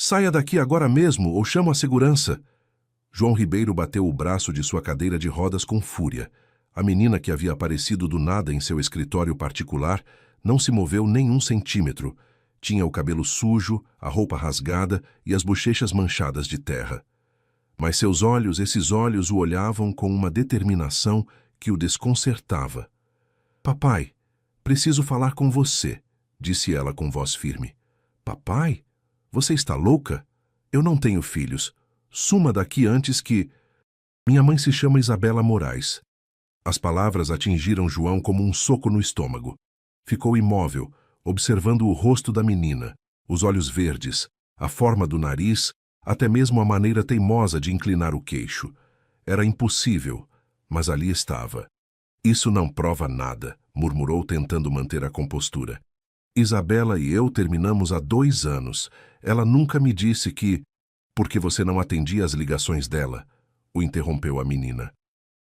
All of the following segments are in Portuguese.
Saia daqui agora mesmo ou chamo a segurança. João Ribeiro bateu o braço de sua cadeira de rodas com fúria. A menina que havia aparecido do nada em seu escritório particular não se moveu nem um centímetro. Tinha o cabelo sujo, a roupa rasgada e as bochechas manchadas de terra. Mas seus olhos, esses olhos, o olhavam com uma determinação que o desconcertava. Papai, preciso falar com você, disse ela com voz firme. Papai? Você está louca? Eu não tenho filhos. Suma daqui antes que... Minha mãe se chama Isabela Moraes. As palavras atingiram João como um soco no estômago. Ficou imóvel, observando o rosto da menina, os olhos verdes, a forma do nariz, até mesmo a maneira teimosa de inclinar o queixo. Era impossível, mas ali estava. Isso não prova nada, murmurou tentando manter a compostura. Isabela e eu terminamos há 2 anos. Ela nunca me disse que... Porque você não atendia às ligações dela, o interrompeu a menina.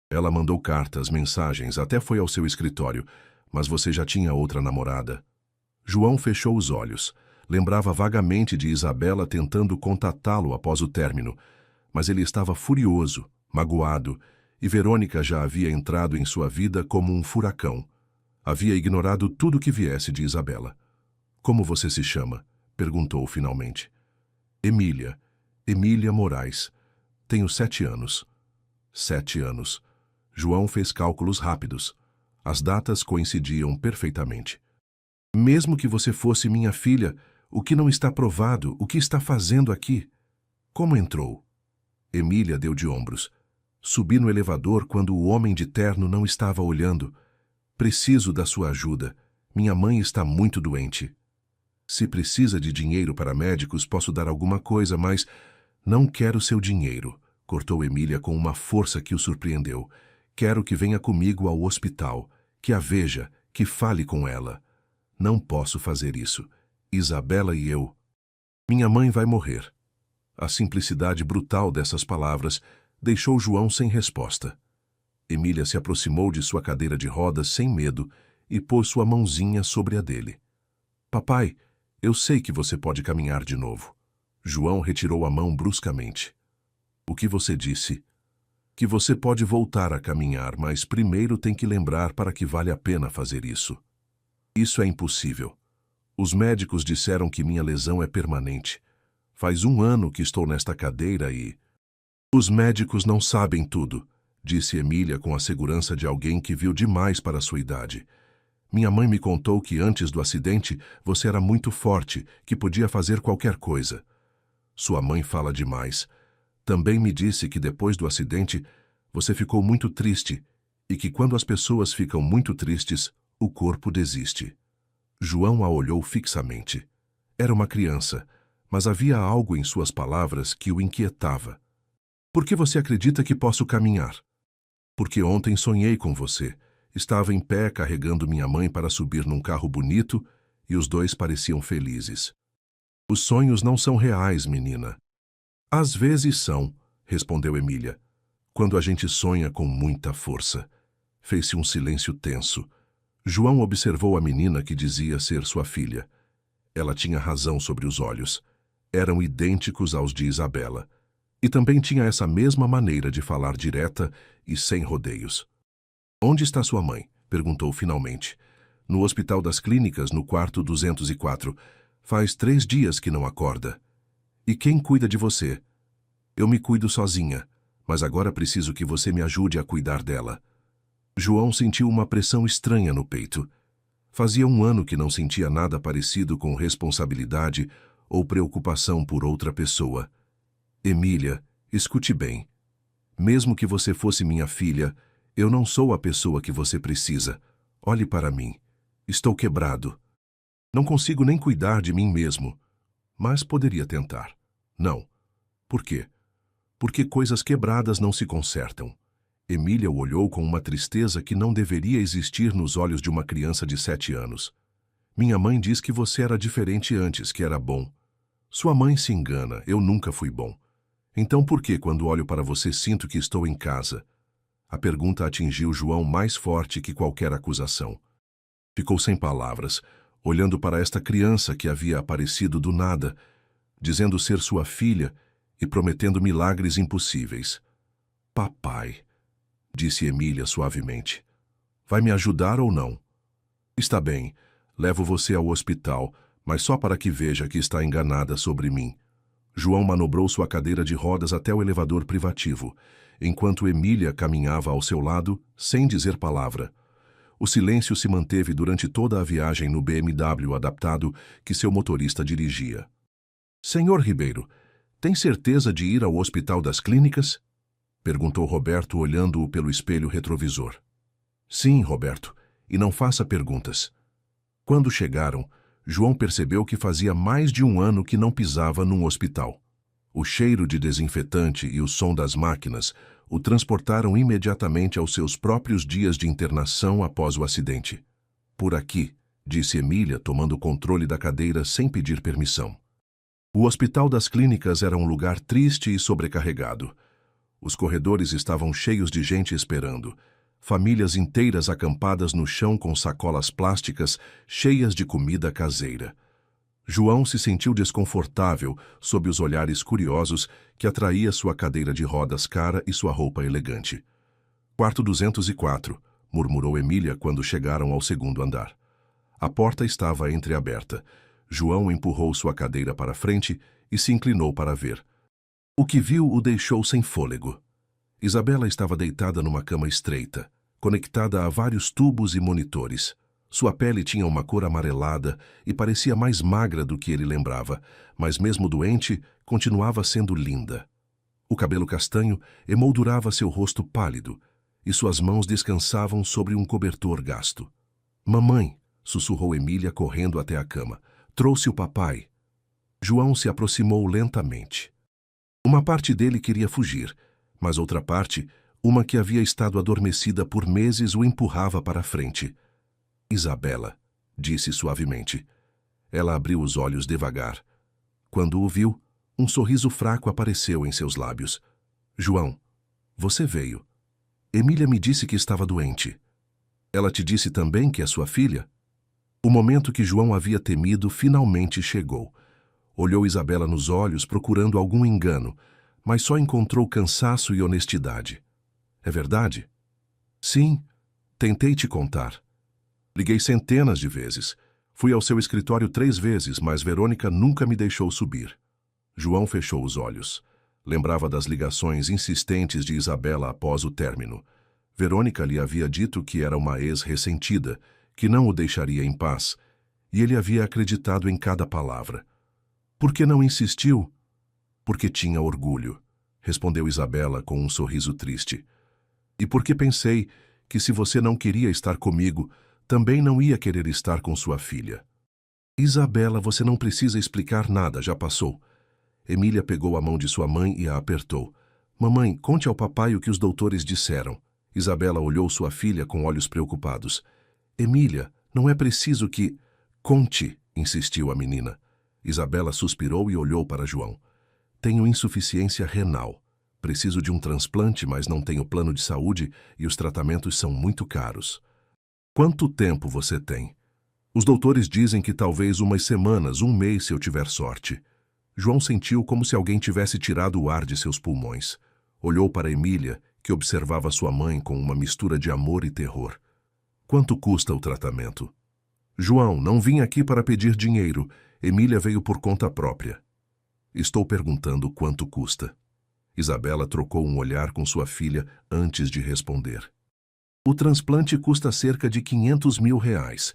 Ela mandou cartas, mensagens, até foi ao seu escritório, mas você já tinha outra namorada. João fechou os olhos. Lembrava vagamente de Isabela tentando contatá-lo após o término, mas ele estava furioso, magoado, e Verônica já havia entrado em sua vida como um furacão. Havia ignorado tudo que viesse de Isabela. Como você se chama? Perguntou finalmente. Emília. Emília Moraes. Tenho 7 anos. 7 anos. João fez cálculos rápidos. As datas coincidiam perfeitamente. Mesmo que você fosse minha filha, o que não está provado, o que está fazendo aqui? Como entrou? Emília deu de ombros. Subi no elevador quando o homem de terno não estava olhando. Preciso da sua ajuda. Minha mãe está muito doente. Se precisa de dinheiro para médicos, posso dar alguma coisa, mas... Não quero seu dinheiro, cortou Emília com uma força que o surpreendeu. Quero que venha comigo ao hospital, que a veja, que fale com ela. Não posso fazer isso. Isabela e eu... Minha mãe vai morrer. A simplicidade brutal dessas palavras deixou João sem resposta. Emília se aproximou de sua cadeira de rodas sem medo e pôs sua mãozinha sobre a dele. Papai, eu sei que você pode caminhar de novo. João retirou a mão bruscamente. O que você disse? Que você pode voltar a caminhar, mas primeiro tem que lembrar para que vale a pena fazer isso. Isso é impossível. Os médicos disseram que minha lesão é permanente. Faz 1 ano que estou nesta cadeira e... Os médicos não sabem tudo, disse Emília com a segurança de alguém que viu demais para sua idade. Minha mãe me contou que antes do acidente você era muito forte, que podia fazer qualquer coisa. Sua mãe fala demais. Também me disse que depois do acidente você ficou muito triste e que quando as pessoas ficam muito tristes, o corpo desiste. João a olhou fixamente. Era uma criança, mas havia algo em suas palavras que o inquietava. Por que você acredita que posso caminhar? Porque ontem sonhei com você. Estava em pé carregando minha mãe para subir num carro bonito e os 2 pareciam felizes. Os sonhos não são reais, menina. Às vezes são, respondeu Emília. Quando a gente sonha com muita força. Fez-se um silêncio tenso. João observou a menina que dizia ser sua filha. Ela tinha razão sobre os olhos. Eram idênticos aos de Isabela. E também tinha essa mesma maneira de falar direta e sem rodeios. Onde está sua mãe? Perguntou finalmente. No Hospital das Clínicas, no quarto 204. Faz 3 dias que não acorda. E quem cuida de você? Eu me cuido sozinha, mas agora preciso que você me ajude a cuidar dela. João sentiu uma pressão estranha no peito. Fazia 1 ano que não sentia nada parecido com responsabilidade ou preocupação por outra pessoa. Emília, escute bem. Mesmo que você fosse minha filha, eu não sou a pessoa que você precisa. Olhe para mim. Estou quebrado. Não consigo nem cuidar de mim mesmo. Mas poderia tentar. Não. Por quê? Porque coisas quebradas não se consertam. Emília o olhou com uma tristeza que não deveria existir nos olhos de uma criança de 7 anos. Minha mãe diz que você era diferente antes, que era bom. Sua mãe se engana, eu nunca fui bom. Então por que quando olho para você sinto que estou em casa? A pergunta atingiu João mais forte que qualquer acusação. Ficou sem palavras, olhando para esta criança que havia aparecido do nada. dizendo ser sua filha e prometendo milagres impossíveis. Papai, disse Emília suavemente, vai me ajudar ou não? Está bem, levo você ao hospital, mas só para que veja que está enganada sobre mim. João manobrou sua cadeira de rodas até o elevador privativo, enquanto Emília caminhava ao seu lado, sem dizer palavra. O silêncio se manteve durante toda a viagem no BMW adaptado que seu motorista dirigia. Senhor Ribeiro, tem certeza de ir ao Hospital das Clínicas? Perguntou Roberto olhando-o pelo espelho retrovisor. Sim, Roberto, e não faça perguntas. Quando chegaram, João percebeu que fazia mais de um ano que não pisava num hospital. O cheiro de desinfetante e o som das máquinas o transportaram imediatamente aos seus próprios dias de internação após o acidente. Por aqui, disse Emília, tomando o controle da cadeira sem pedir permissão. O Hospital das Clínicas era um lugar triste e sobrecarregado. Os corredores estavam cheios de gente esperando, famílias inteiras acampadas no chão com sacolas plásticas cheias de comida caseira. João se sentiu desconfortável sob os olhares curiosos que atraía sua cadeira de rodas cara e sua roupa elegante. Quarto 204, murmurou Emília quando chegaram ao segundo andar. A porta estava entreaberta. João empurrou sua cadeira para frente e se inclinou para ver. O que viu o deixou sem fôlego. Isabela estava deitada numa cama estreita, conectada a vários tubos e monitores. Sua pele tinha uma cor amarelada e parecia mais magra do que ele lembrava, mas mesmo doente, continuava sendo linda. O cabelo castanho emoldurava seu rosto pálido e suas mãos descansavam sobre um cobertor gasto. Mamãe, sussurrou Emília correndo até a cama. Trouxe o papai. João se aproximou lentamente. Uma parte dele queria fugir, mas outra parte, uma que havia estado adormecida por meses, o empurrava para a frente. Isabela, disse suavemente. Ela abriu os olhos devagar. Quando o viu, um sorriso fraco apareceu em seus lábios. João, você veio. Emília me disse que estava doente. Ela te disse também que é sua filha? O momento que João havia temido finalmente chegou. Olhou Isabela nos olhos procurando algum engano, mas só encontrou cansaço e honestidade. É verdade? Sim, tentei te contar. Liguei centenas de vezes. Fui ao seu escritório 3 vezes, mas Verônica nunca me deixou subir. João fechou os olhos. Lembrava das ligações insistentes de Isabela após o término. Verônica lhe havia dito que era uma ex-ressentida, que não o deixaria em paz, e ele havia acreditado em cada palavra. Por que não insistiu? Porque tinha orgulho, respondeu Isabela com um sorriso triste. E porque pensei que se você não queria estar comigo, também não ia querer estar com sua filha. Isabela, você não precisa explicar nada, já passou. Emília pegou a mão de sua mãe e a apertou. Mamãe, conte ao papai o que os doutores disseram. Isabela olhou sua filha com olhos preocupados. Emília, não é preciso que... Conte, insistiu a menina. Isabela suspirou e olhou para João. Tenho insuficiência renal. Preciso de um transplante, mas não tenho plano de saúde e os tratamentos são muito caros. Quanto tempo você tem? Os doutores dizem que talvez umas semanas, 1 mês se eu tiver sorte. João sentiu como se alguém tivesse tirado o ar de seus pulmões. Olhou para Emília, que observava sua mãe com uma mistura de amor e terror. Quanto custa o tratamento? João, não vim aqui para pedir dinheiro. Emília veio por conta própria. Estou perguntando quanto custa. Isabela trocou um olhar com sua filha antes de responder. O transplante custa cerca de R$ 500.000,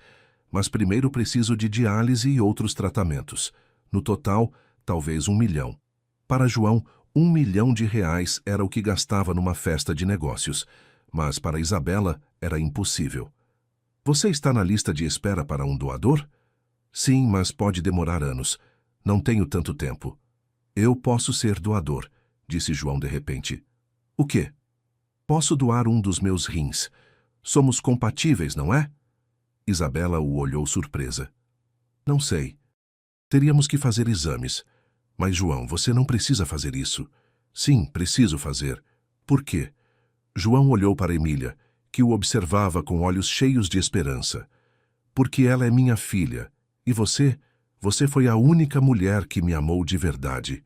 mas primeiro preciso de diálise e outros tratamentos. No total, talvez 1 milhão. Para João, R$ 1 milhão era o que gastava numa festa de negócios, mas para Isabela era impossível. Você está na lista de espera para um doador? Sim, mas pode demorar anos. Não tenho tanto tempo. Eu posso ser doador, disse João de repente. O quê? Posso doar um dos meus rins. Somos compatíveis, não é? Isabela o olhou surpresa. Não sei. Teríamos que fazer exames. Mas, João, você não precisa fazer isso. Sim, preciso fazer. Por quê? João olhou para Emília, que o observava com olhos cheios de esperança. Porque ela é minha filha. E você Você foi a única mulher que me amou de verdade.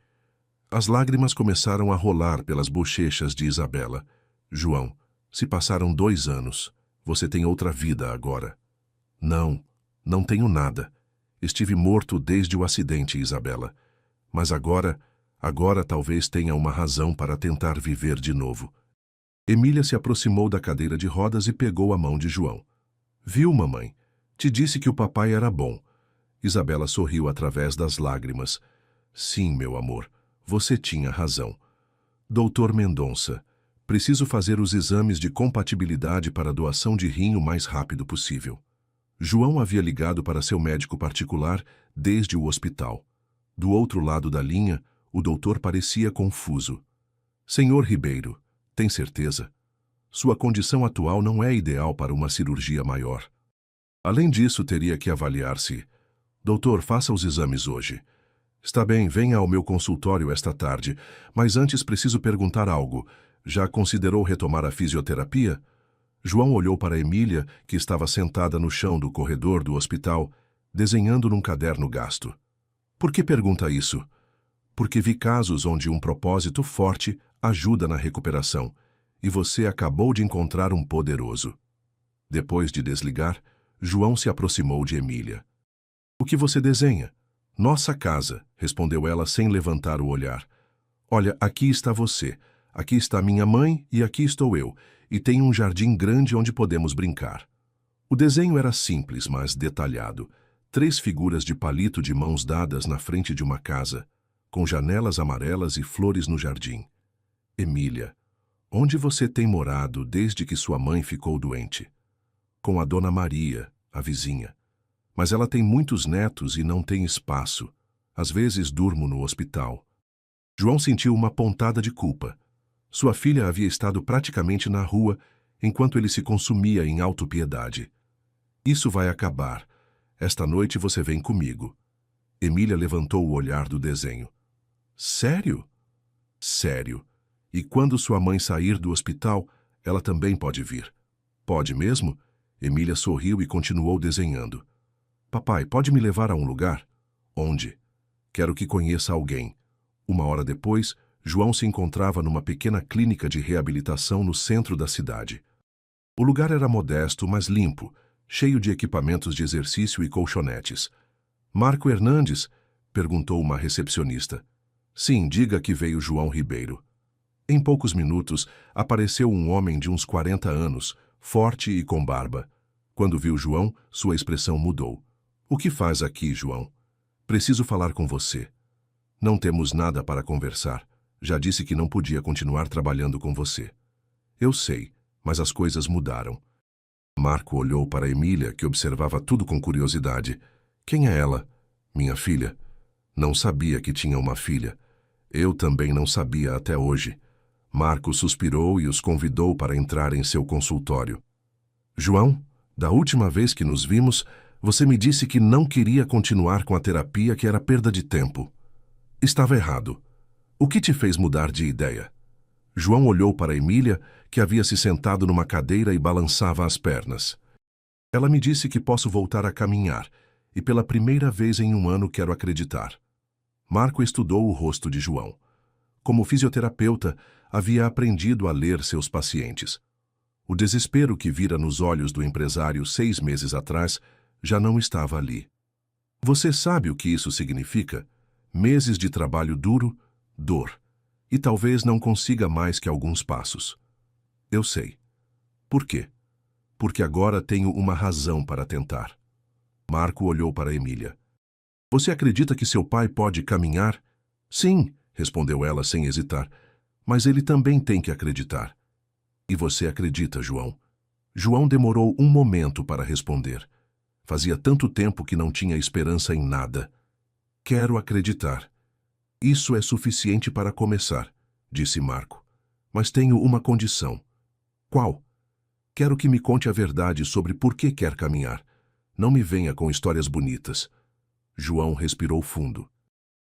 As lágrimas começaram a rolar pelas bochechas de Isabela. João, se passaram 2 anos. Você tem outra vida agora. Não, não tenho nada. Estive morto desde o acidente, Isabela. Mas agora talvez tenha uma razão para tentar viver de novo. Emília se aproximou da cadeira de rodas e pegou a mão de João. Viu, mamãe? Te disse que o papai era bom. Isabela sorriu através das lágrimas. Sim, meu amor, você tinha razão. Doutor Mendonça, preciso fazer os exames de compatibilidade para a doação de rim o mais rápido possível. João havia ligado para seu médico particular desde o hospital. Do outro lado da linha, o doutor parecia confuso. Senhor Ribeiro, tem certeza? Sua condição atual não é ideal para uma cirurgia maior. Além disso, teria que avaliar-se. Doutor, faça os exames hoje. Está bem, venha ao meu consultório esta tarde, mas antes preciso perguntar algo. Já considerou retomar a fisioterapia? João olhou para Emília, que estava sentada no chão do corredor do hospital, desenhando num caderno gasto. Por que pergunta isso? Porque vi casos onde um propósito forte ajuda na recuperação, e você acabou de encontrar um poderoso. Depois de desligar, João se aproximou de Emília. O que você desenha? Nossa casa, respondeu ela sem levantar o olhar. Olha, aqui está você, aqui está minha mãe e aqui estou eu, e tem um jardim grande onde podemos brincar. O desenho era simples, mas detalhado. 3 figuras de palito de mãos dadas na frente de uma casa, com janelas amarelas e flores no jardim. Emília, onde você tem morado desde que sua mãe ficou doente? Com a Dona Maria, a vizinha. Mas ela tem muitos netos e não tem espaço. Às vezes durmo no hospital. João sentiu uma pontada de culpa. Sua filha havia estado praticamente na rua enquanto ele se consumia em autopiedade. Isso vai acabar. Esta noite você vem comigo. Emília levantou o olhar do desenho. Sério? Sério. E quando sua mãe sair do hospital, ela também pode vir. Pode mesmo? Emília sorriu e continuou desenhando. Papai, pode me levar a um lugar? Onde? Quero que conheça alguém. 1 hora depois, João se encontrava numa pequena clínica de reabilitação no centro da cidade. O lugar era modesto, mas limpo, cheio de equipamentos de exercício e colchonetes. Marco Hernandes? Perguntou uma recepcionista. Sim, diga que veio João Ribeiro. Em poucos minutos, apareceu um homem de uns 40 anos, forte e com barba. Quando viu João, sua expressão mudou. O que faz aqui, João? Preciso falar com você. Não temos nada para conversar. Já disse que não podia continuar trabalhando com você. Eu sei, mas as coisas mudaram. Marco olhou para Emília, que observava tudo com curiosidade. Quem é ela? Minha filha. Não sabia que tinha uma filha. Eu também não sabia até hoje. Marco suspirou e os convidou para entrar em seu consultório. João, da última vez que nos vimos, você me disse que não queria continuar com a terapia, que era perda de tempo. Estava errado. O que te fez mudar de ideia? João olhou para Emília, que havia se sentado numa cadeira e balançava as pernas. Ela me disse que posso voltar a caminhar, e pela primeira vez em 1 ano quero acreditar. Marco estudou o rosto de João. Como fisioterapeuta, havia aprendido a ler seus pacientes. O desespero que vira nos olhos do empresário 6 meses atrás já não estava ali. Você sabe o que isso significa? Meses de trabalho duro, dor. E talvez não consiga mais que alguns passos. Eu sei. Por quê? Porque agora tenho uma razão para tentar. Marco olhou para Emília. Você acredita que seu pai pode caminhar? Sim, respondeu ela sem hesitar. Mas ele também tem que acreditar. E você acredita, João? João demorou um momento para responder. Fazia tanto tempo que não tinha esperança em nada. Quero acreditar. Isso é suficiente para começar, disse Marco. Mas tenho uma condição. Qual? Quero que me conte a verdade sobre por que quer caminhar. Não me venha com histórias bonitas. João respirou fundo.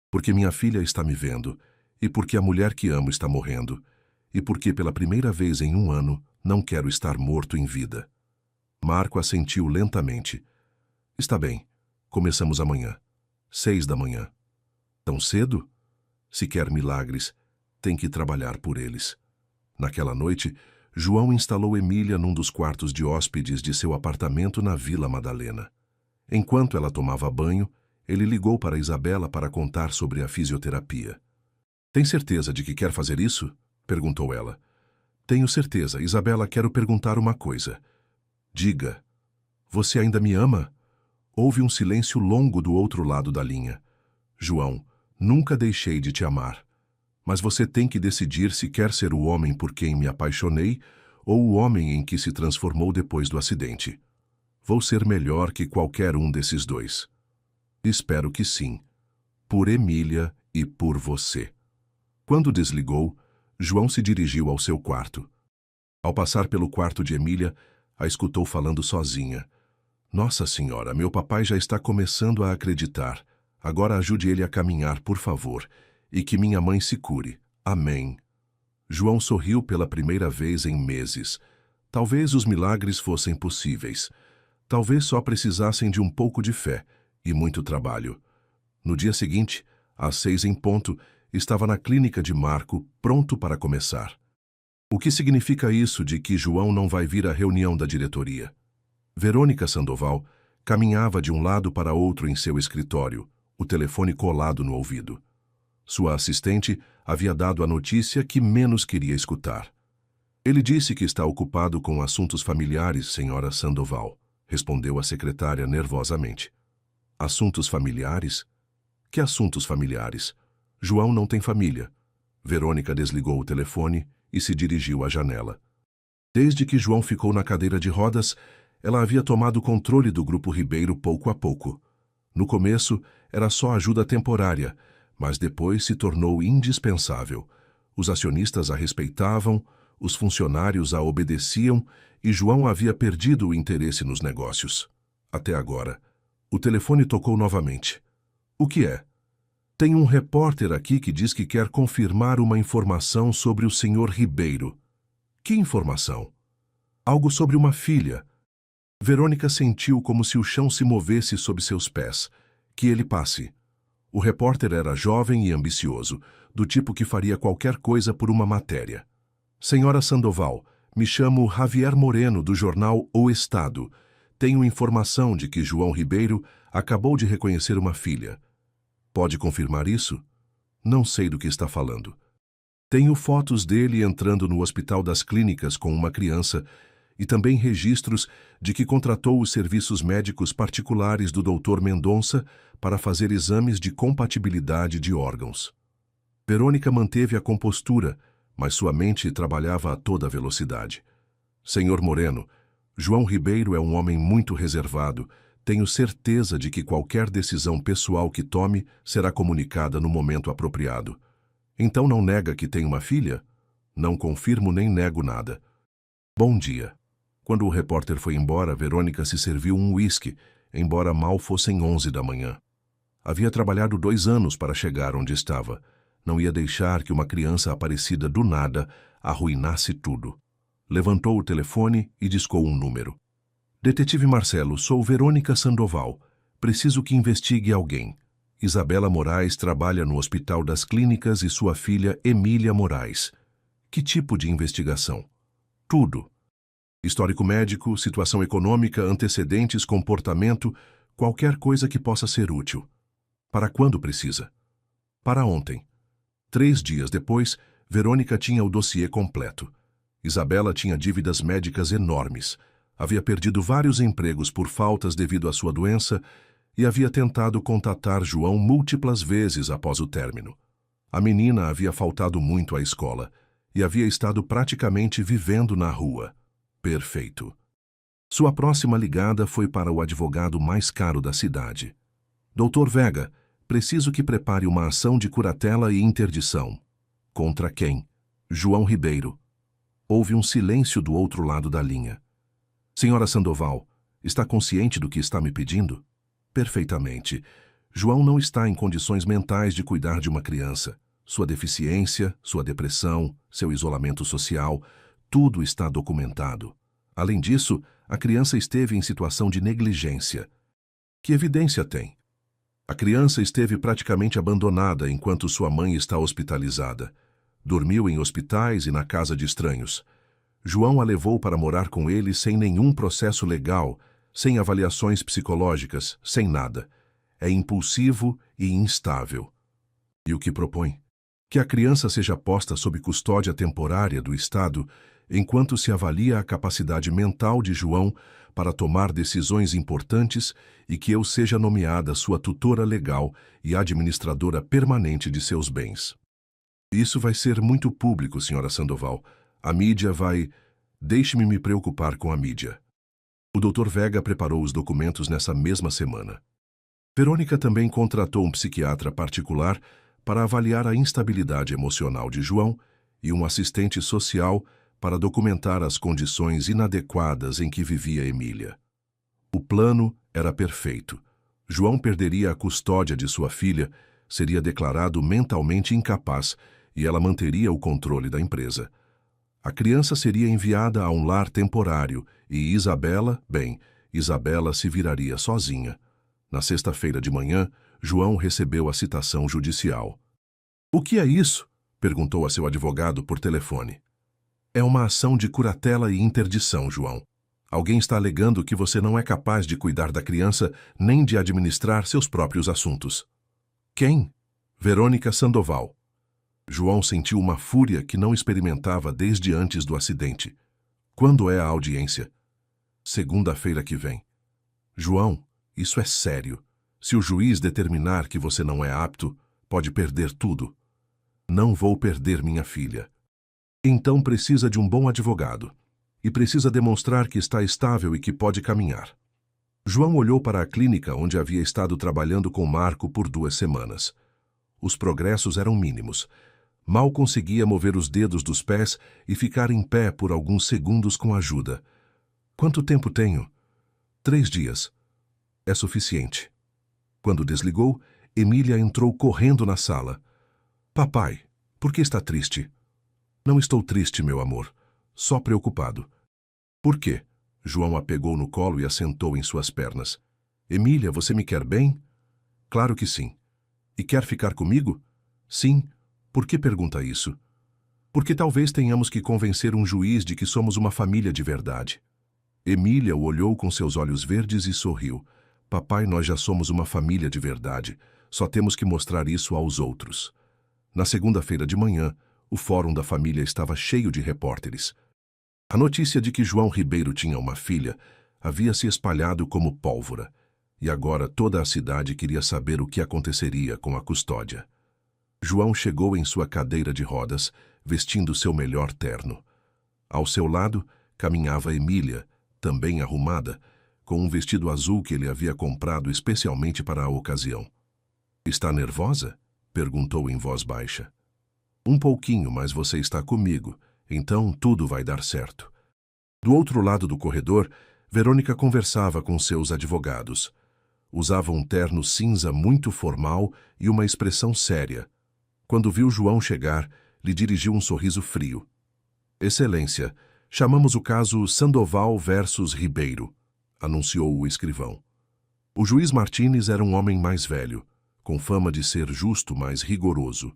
Porque minha filha está me vendo, e porque a mulher que amo está morrendo, e porque pela primeira vez em 1 ano não quero estar morto em vida. Marco assentiu lentamente. Está bem, começamos amanhã. 6 da manhã. Tão cedo? Se quer milagres, tem que trabalhar por eles. Naquela noite, João instalou Emília num dos quartos de hóspedes de seu apartamento na Vila Madalena. Enquanto ela tomava banho, ele ligou para Isabela para contar sobre a fisioterapia. Tem certeza de que quer fazer isso? Perguntou ela. Tenho certeza. Isabela, quero perguntar uma coisa. Diga. Você ainda me ama? Houve um silêncio longo do outro lado da linha. João, nunca deixei de te amar. Mas você tem que decidir se quer ser o homem por quem me apaixonei ou o homem em que se transformou depois do acidente. Vou ser melhor que qualquer um desses dois. Espero que sim. Por Emília e por você. Quando desligou, João se dirigiu ao seu quarto. Ao passar pelo quarto de Emília, a escutou falando sozinha. Nossa Senhora, meu papai já está começando a acreditar. Agora ajude ele a caminhar, por favor, e que minha mãe se cure. Amém. João sorriu pela primeira vez em meses. Talvez os milagres fossem possíveis. Talvez só precisassem de um pouco de fé e muito trabalho. No dia seguinte, às 6 em ponto, estava na clínica de Marco, pronto para começar. O que significa isso de que João não vai vir à reunião da diretoria? Verônica Sandoval caminhava de um lado para outro em seu escritório, o telefone colado no ouvido. Sua assistente havia dado a notícia que menos queria escutar. Ele disse que está ocupado com assuntos familiares, senhora Sandoval, respondeu a secretária nervosamente. Assuntos familiares? Que assuntos familiares? João não tem família. Verônica desligou o telefone e se dirigiu à janela. Desde que João ficou na cadeira de rodas, ela havia tomado controle do Grupo Ribeiro pouco a pouco. No começo, era só ajuda temporária, mas depois se tornou indispensável. Os acionistas a respeitavam, os funcionários a obedeciam e João havia perdido o interesse nos negócios. Até agora. O telefone tocou novamente. O que é? Tem um repórter aqui que diz que quer confirmar uma informação sobre o Sr. Ribeiro. Que informação? Algo sobre uma filha. Verônica sentiu como se o chão se movesse sob seus pés. Que ele passe. O repórter era jovem e ambicioso, do tipo que faria qualquer coisa por uma matéria. Senhora Sandoval, me chamo Javier Moreno, do jornal O Estado. Tenho informação de que João Ribeiro acabou de reconhecer uma filha. Pode confirmar isso? Não sei do que está falando. Tenho fotos dele entrando no Hospital das Clínicas com uma criança e também registros de que contratou os serviços médicos particulares do Dr. Mendonça para fazer exames de compatibilidade de órgãos. Verônica manteve a compostura, mas sua mente trabalhava a toda velocidade. Senhor Moreno, João Ribeiro é um homem muito reservado. Tenho certeza de que qualquer decisão pessoal que tome será comunicada no momento apropriado. Então não nega que tem uma filha? Não confirmo nem nego nada. Bom dia. Quando o repórter foi embora, Verônica se serviu um uísque, embora mal fossem 11 da manhã. Havia trabalhado 2 anos para chegar onde estava. Não ia deixar que uma criança aparecida do nada arruinasse tudo. Levantou o telefone e discou um número. Detetive Marcelo, sou Verônica Sandoval. Preciso que investigue alguém. Isabela Moraes trabalha no Hospital das Clínicas e sua filha Emília Moraes. Que tipo de investigação? Tudo. Histórico médico, situação econômica, antecedentes, comportamento, qualquer coisa que possa ser útil. Para quando precisa? Para ontem. 3 dias depois, Verônica tinha o dossiê completo. Isabela tinha dívidas médicas enormes. Havia perdido vários empregos por faltas devido à sua doença e havia tentado contatar João múltiplas vezes após o término. A menina havia faltado muito à escola e havia estado praticamente vivendo na rua. Perfeito. Sua próxima ligada foi para o advogado mais caro da cidade. Doutor Vega, preciso que prepare uma ação de curatela e interdição. Contra quem? João Ribeiro. Houve um silêncio do outro lado da linha. Senhora Sandoval, está consciente do que está me pedindo? Perfeitamente. João não está em condições mentais de cuidar de uma criança. Sua deficiência, sua depressão, seu isolamento social, tudo está documentado. Além disso, a criança esteve em situação de negligência. Que evidência tem? A criança esteve praticamente abandonada enquanto sua mãe está hospitalizada. Dormiu em hospitais e na casa de estranhos. João a levou para morar com ele sem nenhum processo legal, sem avaliações psicológicas, sem nada. É impulsivo e instável. E o que propõe? Que a criança seja posta sob custódia temporária do Estado, enquanto se avalia a capacidade mental de João para tomar decisões importantes e que eu seja nomeada sua tutora legal e administradora permanente de seus bens. Isso vai ser muito público, senhora Sandoval. A mídia vai... Deixe-me me preocupar com a mídia. O Dr. Vega preparou os documentos nessa mesma semana. Verônica também contratou um psiquiatra particular para avaliar a instabilidade emocional de João e um assistente social para documentar as condições inadequadas em que vivia Emília. O plano era perfeito. João perderia a custódia de sua filha, seria declarado mentalmente incapaz e ela manteria o controle da empresa. A criança seria enviada a um lar temporário e Isabela se viraria sozinha. Na sexta-feira de manhã, João recebeu a citação judicial. "O que é isso?" perguntou a seu advogado por telefone. "É uma ação de curatela e interdição, João. Alguém está alegando que você não é capaz de cuidar da criança nem de administrar seus próprios assuntos." "Quem?" "Verônica Sandoval." João sentiu uma fúria que não experimentava desde antes do acidente. "Quando é a audiência?" "Segunda-feira que vem." "João, isso é sério. Se o juiz determinar que você não é apto, pode perder tudo." "Não vou perder minha filha." "Então precisa de um bom advogado. E precisa demonstrar que está estável e que pode caminhar." João olhou para a clínica onde havia estado trabalhando com Marco por 2 semanas. Os progressos eram mínimos. Mal conseguia mover os dedos dos pés e ficar em pé por alguns segundos com ajuda. "Quanto tempo tenho?" 3 dias. "É suficiente." Quando desligou, Emília entrou correndo na sala. "Papai, por que está triste?" "Não estou triste, meu amor. Só preocupado." "Por quê?" João a pegou no colo e a sentou em suas pernas. "Emília, você me quer bem?" "Claro que sim." "E quer ficar comigo?" "Sim." "Por que pergunta isso?" "Porque talvez tenhamos que convencer um juiz de que somos uma família de verdade." Emília o olhou com seus olhos verdes e sorriu. "Papai, nós já somos uma família de verdade. Só temos que mostrar isso aos outros." Na segunda-feira de manhã, o fórum da família estava cheio de repórteres. A notícia de que João Ribeiro tinha uma filha havia se espalhado como pólvora, e agora toda a cidade queria saber o que aconteceria com a custódia. João chegou em sua cadeira de rodas, vestindo seu melhor terno. Ao seu lado, caminhava Emília, também arrumada, com um vestido azul que ele havia comprado especialmente para a ocasião. "Está nervosa?" perguntou em voz baixa. "Um pouquinho, mas você está comigo, então tudo vai dar certo." Do outro lado do corredor, Verônica conversava com seus advogados. Usava um terno cinza muito formal e uma expressão séria. Quando viu João chegar, lhe dirigiu um sorriso frio. "Excelência, chamamos o caso Sandoval versus Ribeiro", anunciou o escrivão. O juiz Martínez era um homem mais velho, com fama de ser justo, mas rigoroso.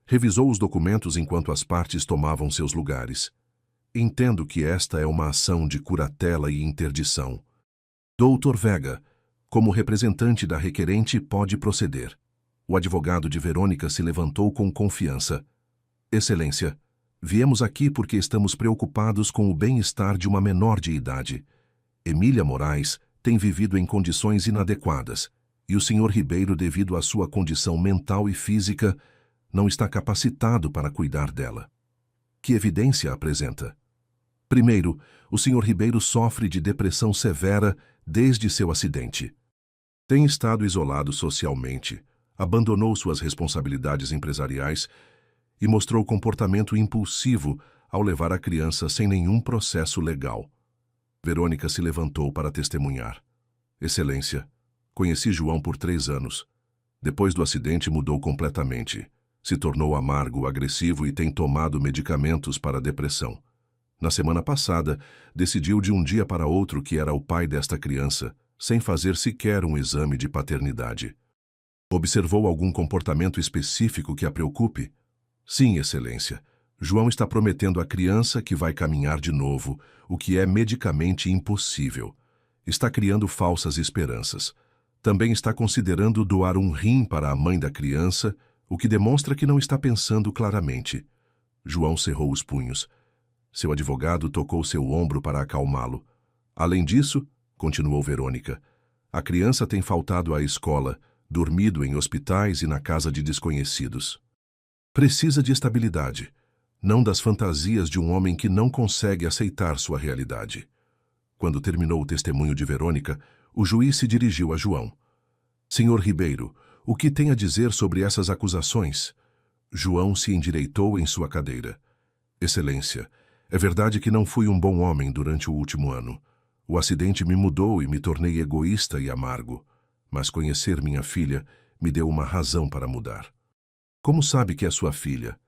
Revisou os documentos enquanto as partes tomavam seus lugares. "Entendo que esta é uma ação de curatela e interdição. Dr. Vega, como representante da requerente, pode proceder." O advogado de Verônica se levantou com confiança. "Excelência, viemos aqui porque estamos preocupados com o bem-estar de uma menor de idade. Emília Moraes tem vivido em condições inadequadas, e o Sr. Ribeiro, devido à sua condição mental e física, não está capacitado para cuidar dela." "Que evidência apresenta?" "Primeiro, o Sr. Ribeiro sofre de depressão severa desde seu acidente. Tem estado isolado socialmente, abandonou suas responsabilidades empresariais e mostrou comportamento impulsivo ao levar a criança sem nenhum processo legal." Verônica se levantou para testemunhar. "Excelência, conheci João por 3 anos. Depois do acidente mudou completamente. Se tornou amargo, agressivo e tem tomado medicamentos para a depressão. Na semana passada, decidiu de um dia para outro que era o pai desta criança, sem fazer sequer um exame de paternidade." Observou algum comportamento específico que a preocupe? Sim, Excelência. João está prometendo à criança que vai caminhar de novo, o que é medicamente impossível. Está criando falsas esperanças. Também está considerando doar um rim para a mãe da criança, o que demonstra que não está pensando claramente. João cerrou os punhos. Seu advogado tocou seu ombro para acalmá-lo. Além disso, continuou Verônica, a criança tem faltado à escola, dormido em hospitais e na casa de desconhecidos. Precisa de estabilidade, não das fantasias de um homem que não consegue aceitar sua realidade. Quando terminou o testemunho de Verônica, o juiz se dirigiu a João. Senhor Ribeiro, o que tem a dizer sobre essas acusações? João se endireitou em sua cadeira. Excelência, é verdade que não fui um bom homem durante o último ano. O acidente me mudou e me tornei egoísta e amargo. Mas conhecer minha filha me deu uma razão para mudar. Como sabe que é sua filha?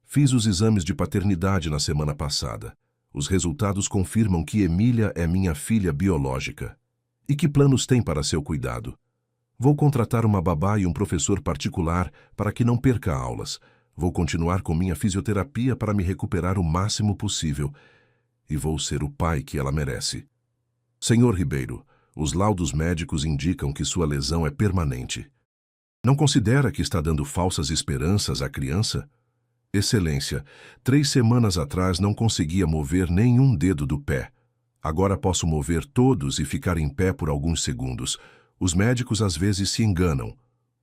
Fiz os exames de paternidade na semana passada. Os resultados confirmam que Emília é minha filha biológica. E que planos tem para seu cuidado? Vou contratar uma babá e um professor particular para que não perca aulas. Vou continuar com minha fisioterapia para me recuperar o máximo possível. E vou ser o pai que ela merece. Senhor Ribeiro, os laudos médicos indicam que sua lesão é permanente. Não considera que está dando falsas esperanças à criança? Excelência, 3 semanas atrás não conseguia mover nenhum dedo do pé. Agora posso mover todos e ficar em pé por alguns segundos. Os médicos às vezes se enganam.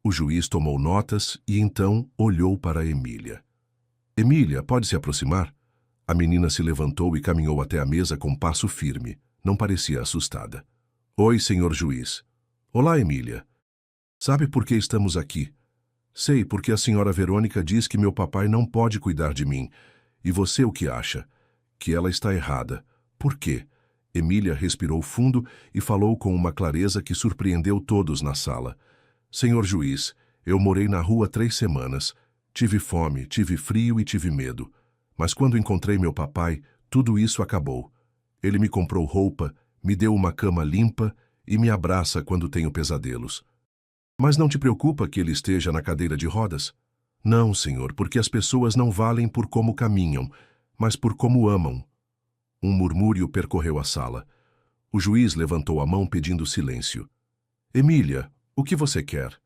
O juiz tomou notas e então olhou para Emília. Emília, pode se aproximar? A menina se levantou e caminhou até a mesa com passo firme. Não parecia assustada. Oi, senhor juiz. Olá, Emília. Sabe por que estamos aqui? Sei, porque a senhora Verônica diz que meu papai não pode cuidar de mim. E você o que acha? Que ela está errada. Por quê? Emília respirou fundo e falou com uma clareza que surpreendeu todos na sala. Senhor juiz, eu morei na rua 3 semanas. Tive fome, tive frio e tive medo. Mas quando encontrei meu papai, tudo isso acabou. Ele me comprou roupa, me deu uma cama limpa e me abraça quando tenho pesadelos. Mas não te preocupa que ele esteja na cadeira de rodas? Não, senhor, porque as pessoas não valem por como caminham, mas por como amam. Um murmúrio percorreu a sala. O juiz levantou a mão pedindo silêncio. Emília, o que você quer?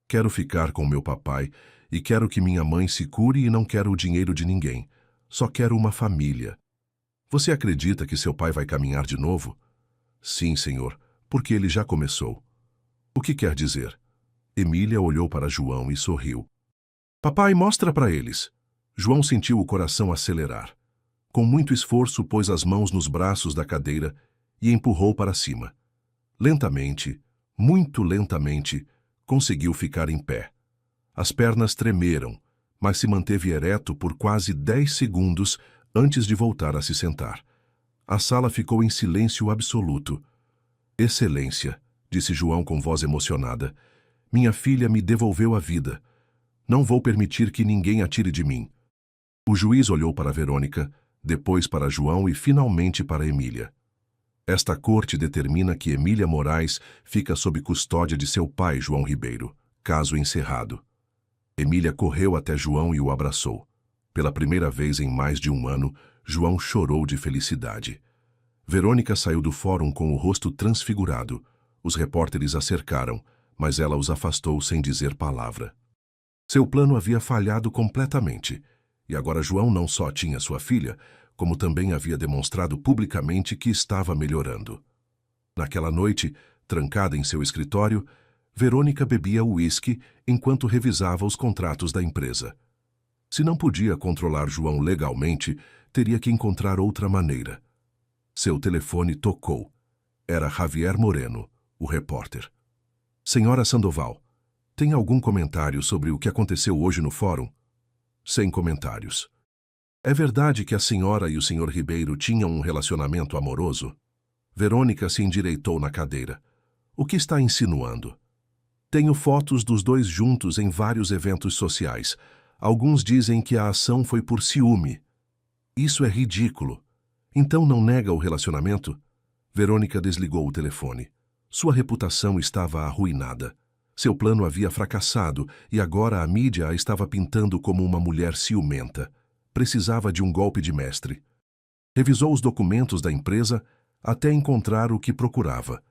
Quero ficar com meu papai e quero que minha mãe se cure e não quero o dinheiro de ninguém. Só quero uma família. Você acredita que seu pai vai caminhar de novo? Sim, senhor, porque ele já começou. O que quer dizer? Emília olhou para João e sorriu. Papai, mostra para eles. João sentiu o coração acelerar. Com muito esforço, pôs as mãos nos braços da cadeira e empurrou para cima. Lentamente, muito lentamente, conseguiu ficar em pé. As pernas tremeram, mas se manteve ereto por quase 10 segundos antes de voltar a se sentar. A sala ficou em silêncio absoluto. Excelência, disse João com voz emocionada, minha filha me devolveu a vida. Não vou permitir que ninguém a tire de mim. O juiz olhou para Verônica, depois para João e finalmente para Emília. Esta corte determina que Emília Moraes fica sob custódia de seu pai, João Ribeiro, caso encerrado. Emília correu até João e o abraçou. Pela primeira vez em mais de um ano, João chorou de felicidade. Verônica saiu do fórum com o rosto transfigurado. Os repórteres a cercaram, mas ela os afastou sem dizer palavra. Seu plano havia falhado completamente, e agora João não só tinha sua filha, como também havia demonstrado publicamente que estava melhorando. Naquela noite, trancada em seu escritório, Verônica bebia uísque enquanto revisava os contratos da empresa. Se não podia controlar João legalmente, teria que encontrar outra maneira. Seu telefone tocou. Era Javier Moreno, o repórter. Senhora Sandoval, tem algum comentário sobre o que aconteceu hoje no fórum? Sem comentários. É verdade que a senhora e o senhor Ribeiro tinham um relacionamento amoroso? Verônica se endireitou na cadeira. O que está insinuando? Tenho fotos dos dois juntos em vários eventos sociais. Alguns dizem que a ação foi por ciúme. Isso é ridículo. Então não nega o relacionamento? Verônica desligou o telefone. Sua reputação estava arruinada. Seu plano havia fracassado e agora a mídia a estava pintando como uma mulher ciumenta. Precisava de um golpe de mestre. Revisou os documentos da empresa até encontrar o que procurava: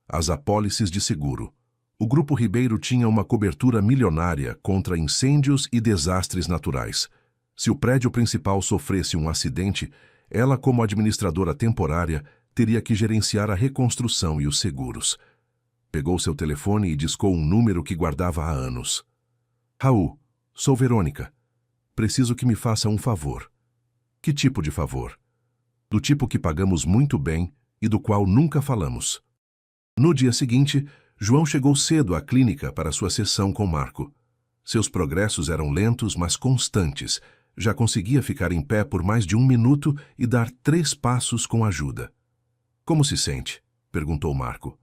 as apólices de seguro. O Grupo Ribeiro tinha uma cobertura milionária contra incêndios e desastres naturais. Se o prédio principal sofresse um acidente, ela, como administradora temporária, teria que gerenciar a reconstrução e os seguros. Pegou seu telefone e discou um número que guardava há anos. Raul, sou Verônica. Preciso que me faça um favor. Que tipo de favor? Do tipo que pagamos muito bem e do qual nunca falamos. No dia seguinte, João chegou cedo à clínica para sua sessão com Marco. Seus progressos eram lentos, mas constantes. Já conseguia ficar em pé por mais de 1 minuto e dar 3 passos com ajuda. Como se sente? Perguntou Marco.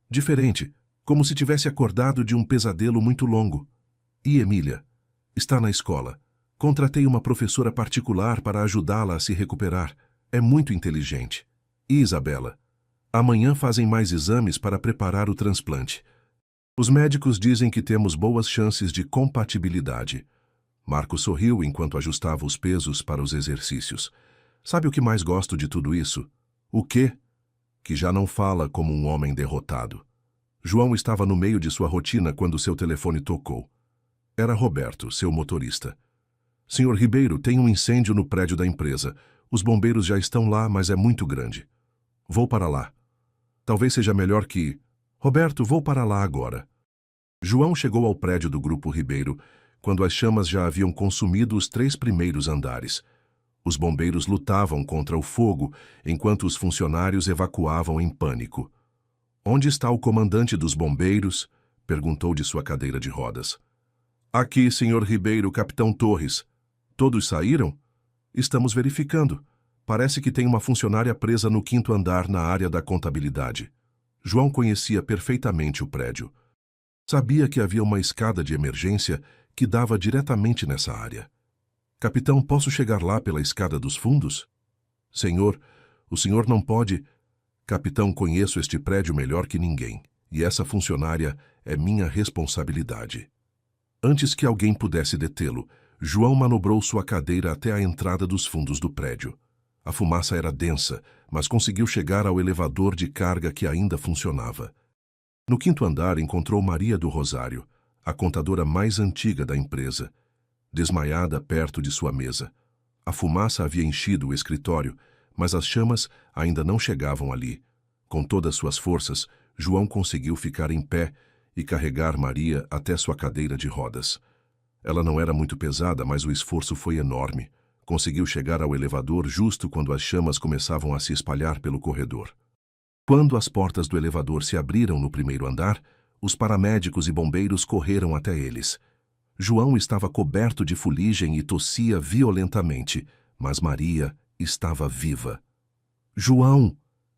Diferente, como se tivesse acordado de um pesadelo muito longo. E Emília? Está na escola. Contratei uma professora particular para ajudá-la a se recuperar. É muito inteligente. E Isabela? Amanhã fazem mais exames para preparar o transplante. Os médicos dizem que temos boas chances de compatibilidade. Marco sorriu enquanto ajustava os pesos para os exercícios. Sabe o que mais gosto de tudo isso? O quê? Que já não fala como um homem derrotado. João estava no meio de sua rotina quando seu telefone tocou. Era Roberto, seu motorista. Senhor Ribeiro, tem um incêndio no prédio da empresa. Os bombeiros já estão lá, mas é muito grande. Vou para lá. Talvez seja melhor que... Roberto, vou para lá agora. João chegou ao prédio do Grupo Ribeiro quando as chamas já haviam consumido os 3 primeiros andares. Os bombeiros lutavam contra o fogo enquanto os funcionários evacuavam em pânico. Onde está o comandante dos bombeiros? Perguntou de sua cadeira de rodas. Aqui, senhor Ribeiro, capitão Torres. Todos saíram? Estamos verificando. Parece que tem uma funcionária presa no 5º andar na área da contabilidade. João conhecia perfeitamente o prédio. Sabia que havia uma escada de emergência que dava diretamente nessa área. Capitão, posso chegar lá pela escada dos fundos? Senhor, o senhor não pode... Capitão, conheço este prédio melhor que ninguém, e essa funcionária é minha responsabilidade. Antes que alguém pudesse detê-lo, João manobrou sua cadeira até a entrada dos fundos do prédio. A fumaça era densa, mas conseguiu chegar ao elevador de carga que ainda funcionava. No 5º andar encontrou Maria do Rosário, a contadora mais antiga da empresa, desmaiada perto de sua mesa. A fumaça havia enchido o escritório, mas as chamas ainda não chegavam ali. Com todas suas forças, João conseguiu ficar em pé e carregar Maria até sua cadeira de rodas. Ela não era muito pesada, mas o esforço foi enorme. Conseguiu chegar ao elevador justo quando as chamas começavam a se espalhar pelo corredor. Quando as portas do elevador se abriram no 1º andar, os paramédicos e bombeiros correram até eles. João estava coberto de fuligem e tossia violentamente, mas Maria estava viva. João!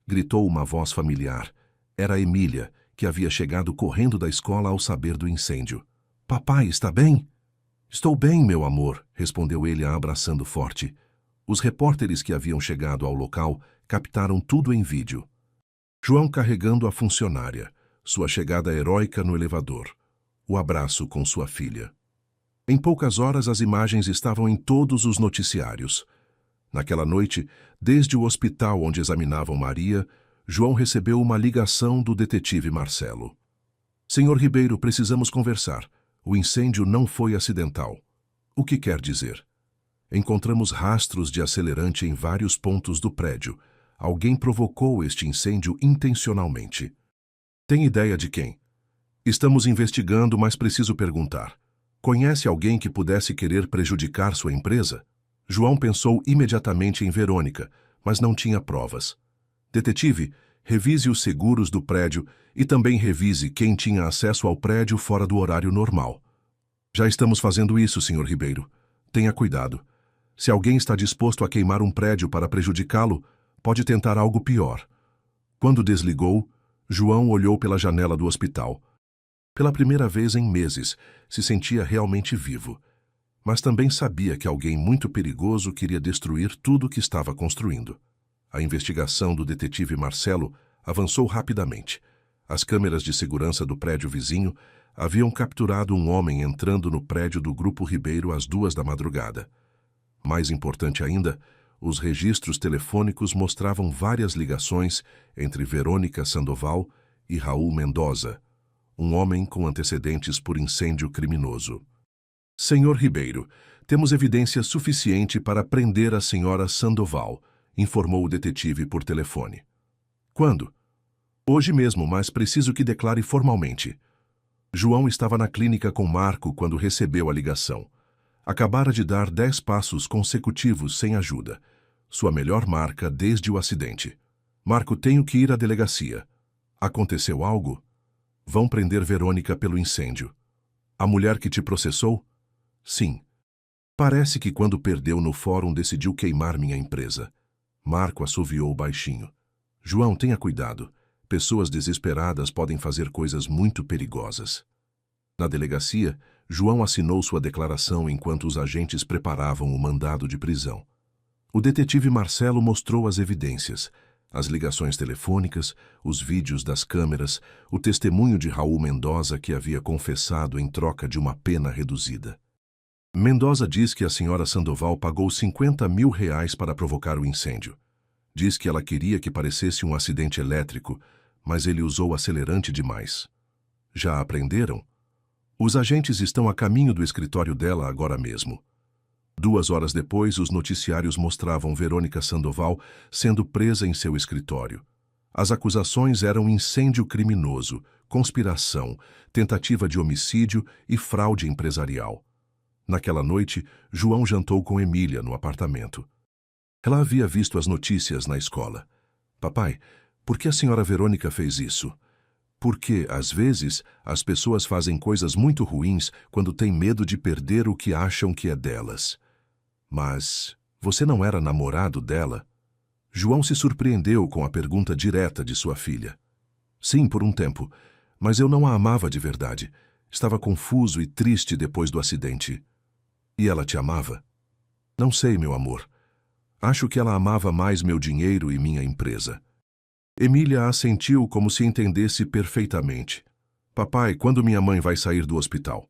Gritou uma voz familiar. Era Emília, que havia chegado correndo da escola ao saber do incêndio. Papai, está bem? Estou bem, meu amor, respondeu ele a abraçando forte. Os repórteres que haviam chegado ao local captaram tudo em vídeo. João carregando a funcionária, sua chegada heróica no elevador, o abraço com sua filha. Em poucas horas as imagens estavam em todos os noticiários. Naquela noite, desde o hospital onde examinavam Maria, João recebeu uma ligação do detetive Marcelo. Senhor Ribeiro, precisamos conversar. O incêndio não foi acidental. O que quer dizer? Encontramos rastros de acelerante em vários pontos do prédio. Alguém provocou este incêndio intencionalmente. Tem ideia de quem? Estamos investigando, mas preciso perguntar. Conhece alguém que pudesse querer prejudicar sua empresa? João pensou imediatamente em Verônica, mas não tinha provas. Detetive, revise os seguros do prédio e também revise quem tinha acesso ao prédio fora do horário normal. Já estamos fazendo isso, senhor Ribeiro. Tenha cuidado. Se alguém está disposto a queimar um prédio para prejudicá-lo, pode tentar algo pior. Quando desligou, João olhou pela janela do hospital. Pela primeira vez em meses, se sentia realmente vivo. Mas também sabia que alguém muito perigoso queria destruir tudo o que estava construindo. A investigação do detetive Marcelo avançou rapidamente. As câmeras de segurança do prédio vizinho haviam capturado um homem entrando no prédio do Grupo Ribeiro às 2 da madrugada. Mais importante ainda, os registros telefônicos mostravam várias ligações entre Verônica Sandoval e Raul Mendoza, um homem com antecedentes por incêndio criminoso. Senhor Ribeiro, temos evidência suficiente para prender a senhora Sandoval, informou o detetive por telefone. Quando? Hoje mesmo, mas preciso que declare formalmente. João estava na clínica com Marco quando recebeu a ligação. Acabara de dar 10 passos consecutivos sem ajuda. Sua melhor marca desde o acidente. Marco, tenho que ir à delegacia. Aconteceu algo? Vão prender Verônica pelo incêndio. A mulher que te processou? Sim. Parece que quando perdeu no fórum decidiu queimar minha empresa. Marco assoviou baixinho. João, tenha cuidado. Pessoas desesperadas podem fazer coisas muito perigosas. Na delegacia, João assinou sua declaração enquanto os agentes preparavam o mandado de prisão. O detetive Marcelo mostrou as evidências, as ligações telefônicas, os vídeos das câmeras, o testemunho de Raul Mendoza que havia confessado em troca de uma pena reduzida. Mendoza diz que a senhora Sandoval pagou R$50 mil para provocar o incêndio. Diz que ela queria que parecesse um acidente elétrico, mas ele usou acelerante demais. Já aprenderam? Os agentes estão a caminho do escritório dela agora mesmo. 2 horas depois, os noticiários mostravam Verônica Sandoval sendo presa em seu escritório. As acusações eram incêndio criminoso, conspiração, tentativa de homicídio e fraude empresarial. Naquela noite, João jantou com Emília no apartamento. Ela havia visto as notícias na escola. Papai, por que a senhora Verônica fez isso? Porque, às vezes, as pessoas fazem coisas muito ruins quando têm medo de perder o que acham que é delas. Mas você não era namorado dela? João se surpreendeu com a pergunta direta de sua filha. Sim, por um tempo, mas eu não a amava de verdade. Estava confuso e triste depois do acidente. E ela te amava? Não sei, meu amor. Acho que ela amava mais meu dinheiro e minha empresa. Emília assentiu como se entendesse perfeitamente. Papai, quando minha mãe vai sair do hospital?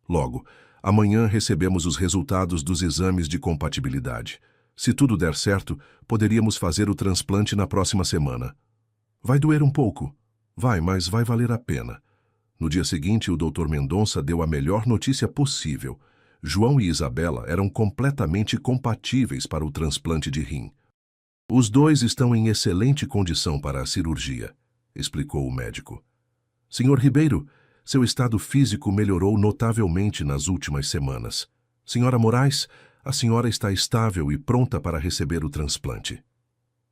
Logo, amanhã recebemos os resultados dos exames de compatibilidade. Se tudo der certo, poderíamos fazer o transplante na próxima semana. Vai doer um pouco. Vai, mas vai valer a pena. No dia seguinte, o Dr. Mendonça deu a melhor notícia possível. João e Isabela eram completamente compatíveis para o transplante de rim. Os dois estão em excelente condição para a cirurgia, explicou o médico. Senhor Ribeiro, seu estado físico melhorou notavelmente nas últimas semanas. Senhora Moraes, a senhora está estável e pronta para receber o transplante.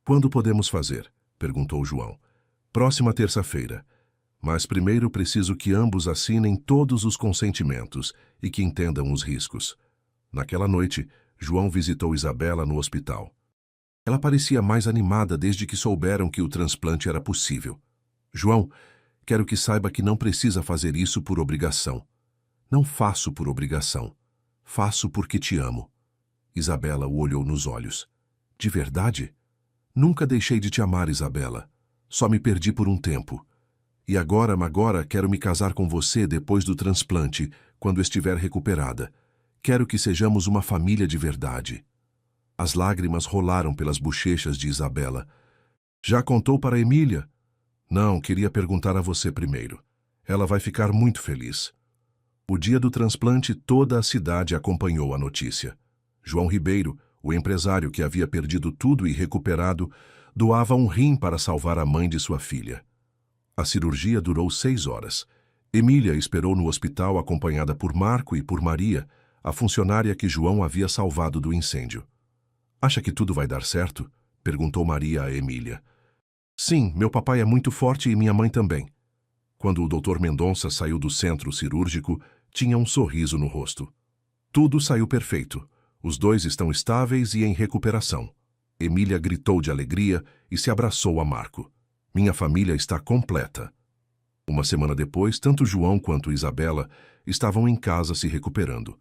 Quando podemos fazer? Perguntou João. Próxima terça-feira. Mas primeiro preciso que ambos assinem todos os consentimentos e que entendam os riscos. Naquela noite, João visitou Isabela no hospital. Ela parecia mais animada desde que souberam que o transplante era possível. João, quero que saiba que não precisa fazer isso por obrigação. Não faço por obrigação. Faço porque te amo. Isabela o olhou nos olhos. De verdade? Nunca deixei de te amar, Isabela. Só me perdi por um tempo. E agora quero me casar com você depois do transplante, quando estiver recuperada. Quero que sejamos uma família de verdade. As lágrimas rolaram pelas bochechas de Isabela. Já contou para Emília? Não, queria perguntar a você primeiro. Ela vai ficar muito feliz. O dia do transplante, toda a cidade acompanhou a notícia. João Ribeiro, o empresário que havia perdido tudo e recuperado, doava um rim para salvar a mãe de sua filha. A cirurgia durou 6 horas. Emília esperou no hospital acompanhada por Marco e por Maria, a funcionária que João havia salvado do incêndio. Acha que tudo vai dar certo? Perguntou Maria a Emília. Sim, meu papai é muito forte e minha mãe também. Quando o Dr. Mendonça saiu do centro cirúrgico, tinha um sorriso no rosto. Tudo saiu perfeito. Os dois estão estáveis e em recuperação. Emília gritou de alegria e se abraçou a Marco. Minha família está completa. Uma semana depois, tanto João quanto Isabela estavam em casa se recuperando.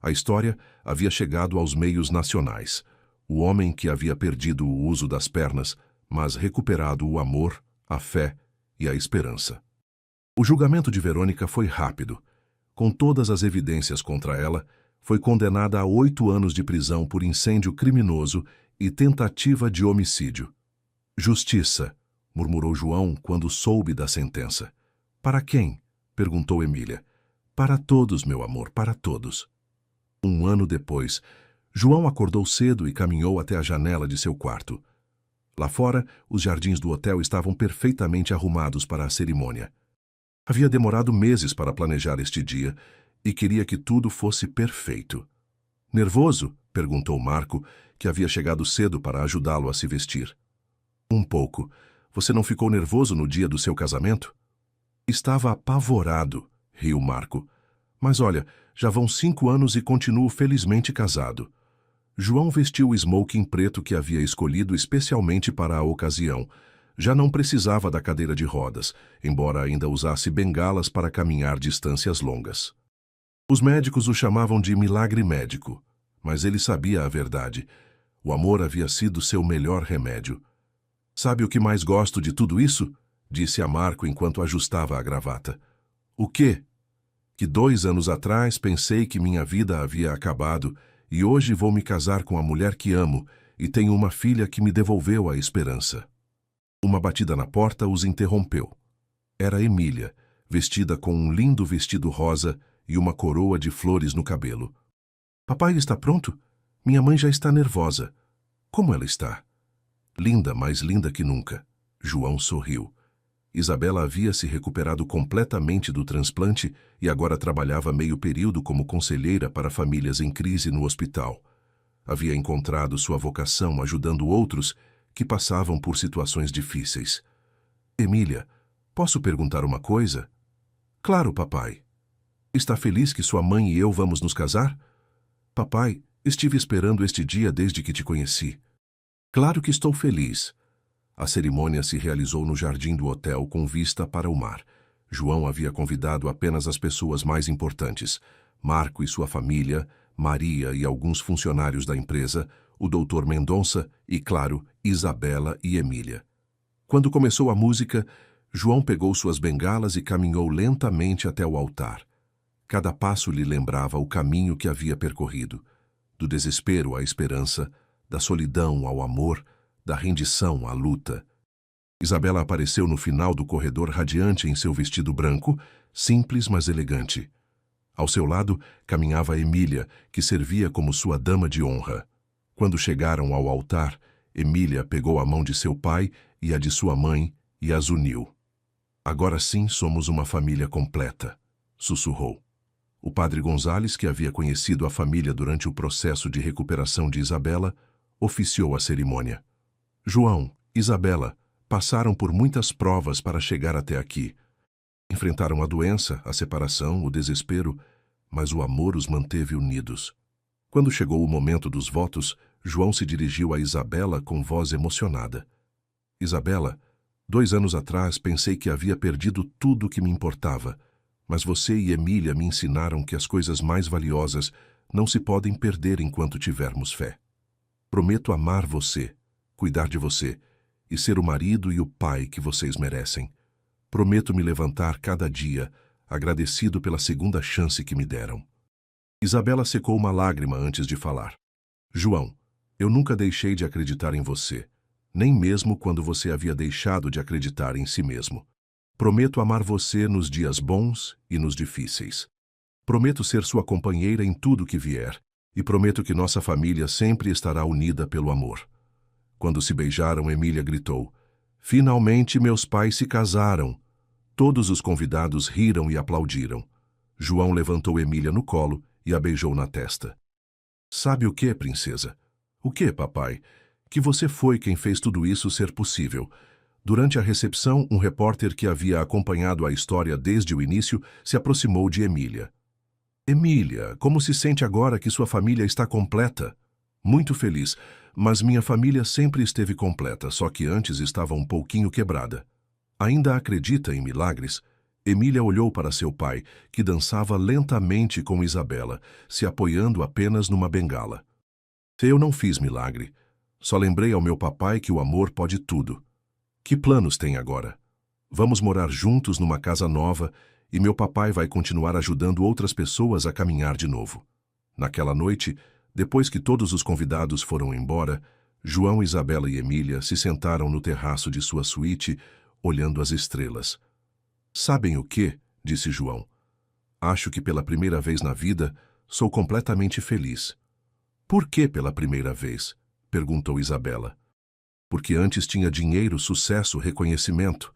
A história havia chegado aos meios nacionais. O homem que havia perdido o uso das pernas, mas recuperado o amor, a fé e a esperança. O julgamento de Verônica foi rápido. Com todas as evidências contra ela, foi condenada a 8 anos de prisão por incêndio criminoso e tentativa de homicídio. Justiça, murmurou João quando soube da sentença. Para quem? Perguntou Emília. Para todos, meu amor, para todos. 1 ano depois, João acordou cedo e caminhou até a janela de seu quarto. Lá fora, os jardins do hotel estavam perfeitamente arrumados para a cerimônia. Havia demorado meses para planejar este dia e queria que tudo fosse perfeito. Nervoso? Perguntou Marco, que havia chegado cedo para ajudá-lo a se vestir. Um pouco. Você não ficou nervoso no dia do seu casamento? Estava apavorado, riu Marco. Mas olha, já vão 5 anos e continuo felizmente casado. João vestiu o smoking preto que havia escolhido especialmente para a ocasião. Já não precisava da cadeira de rodas, embora ainda usasse bengalas para caminhar distâncias longas. Os médicos o chamavam de milagre médico, mas ele sabia a verdade. O amor havia sido seu melhor remédio. Sabe o que mais gosto de tudo isso? Disse a Marco enquanto ajustava a gravata. O quê? Que 2 anos atrás pensei que minha vida havia acabado e hoje vou me casar com a mulher que amo e tenho uma filha que me devolveu a esperança. Uma batida na porta os interrompeu. Era Emília, vestida com um lindo vestido rosa e uma coroa de flores no cabelo. Papai está pronto? Minha mãe já está nervosa. Como ela está? Linda, mais linda que nunca. João sorriu. Isabela havia se recuperado completamente do transplante e agora trabalhava meio período como conselheira para famílias em crise no hospital. Havia encontrado sua vocação ajudando outros que passavam por situações difíceis. Emília, posso perguntar uma coisa? Claro, papai. Está feliz que sua mãe e eu vamos nos casar? Papai, estive esperando este dia desde que te conheci. Claro que estou feliz. A cerimônia se realizou no jardim do hotel com vista para o mar. João havia convidado apenas as pessoas mais importantes: Marco e sua família, Maria e alguns funcionários da empresa, o Dr. Mendonça e, claro, Isabela e Emília. Quando começou a música, João pegou suas bengalas e caminhou lentamente até o altar. Cada passo lhe lembrava o caminho que havia percorrido, do desespero à esperança, da solidão ao amor, da rendição à luta. Isabela apareceu no final do corredor radiante em seu vestido branco, simples mas elegante. Ao seu lado caminhava Emília, que servia como sua dama de honra. Quando chegaram ao altar, Emília pegou a mão de seu pai e a de sua mãe e as uniu. Agora sim somos uma família completa, sussurrou. O padre Gonzales, que havia conhecido a família durante o processo de recuperação de Isabela, oficiou a cerimônia. João, Isabela, passaram por muitas provas para chegar até aqui. Enfrentaram a doença, a separação, o desespero, mas o amor os manteve unidos. Quando chegou o momento dos votos, João se dirigiu a Isabela com voz emocionada. Isabela, 2 anos atrás pensei que havia perdido tudo o que me importava, mas você e Emília me ensinaram que as coisas mais valiosas não se podem perder enquanto tivermos fé. Prometo amar você, cuidar de você e ser o marido e o pai que vocês merecem. Prometo me levantar cada dia, agradecido pela segunda chance que me deram. Isabela secou uma lágrima antes de falar. João, eu nunca deixei de acreditar em você, nem mesmo quando você havia deixado de acreditar em si mesmo. Prometo amar você nos dias bons e nos difíceis. Prometo ser sua companheira em tudo que vier, e prometo que nossa família sempre estará unida pelo amor. Quando se beijaram, Emília gritou: Finalmente meus pais se casaram! Todos os convidados riram e aplaudiram. João levantou Emília no colo e a beijou na testa. Sabe o que, princesa? O que, papai? Que você foi quem fez tudo isso ser possível. Durante a recepção, um repórter que havia acompanhado a história desde o início se aproximou de Emília. Emília, como se sente agora que sua família está completa? Muito feliz, mas minha família sempre esteve completa, só que antes estava um pouquinho quebrada. Ainda acredita em milagres? Emília olhou para seu pai, que dançava lentamente com Isabela, se apoiando apenas numa bengala. Eu não fiz milagre. Só lembrei ao meu papai que o amor pode tudo. Que planos tem agora? Vamos morar juntos numa casa nova e meu papai vai continuar ajudando outras pessoas a caminhar de novo. Naquela noite, depois que todos os convidados foram embora, João, Isabela e Emília se sentaram no terraço de sua suíte, olhando as estrelas. Sabem o quê? Disse João. Acho que pela primeira vez na vida sou completamente feliz. Por que pela primeira vez? Perguntou Isabela. Porque antes tinha dinheiro, sucesso, reconhecimento,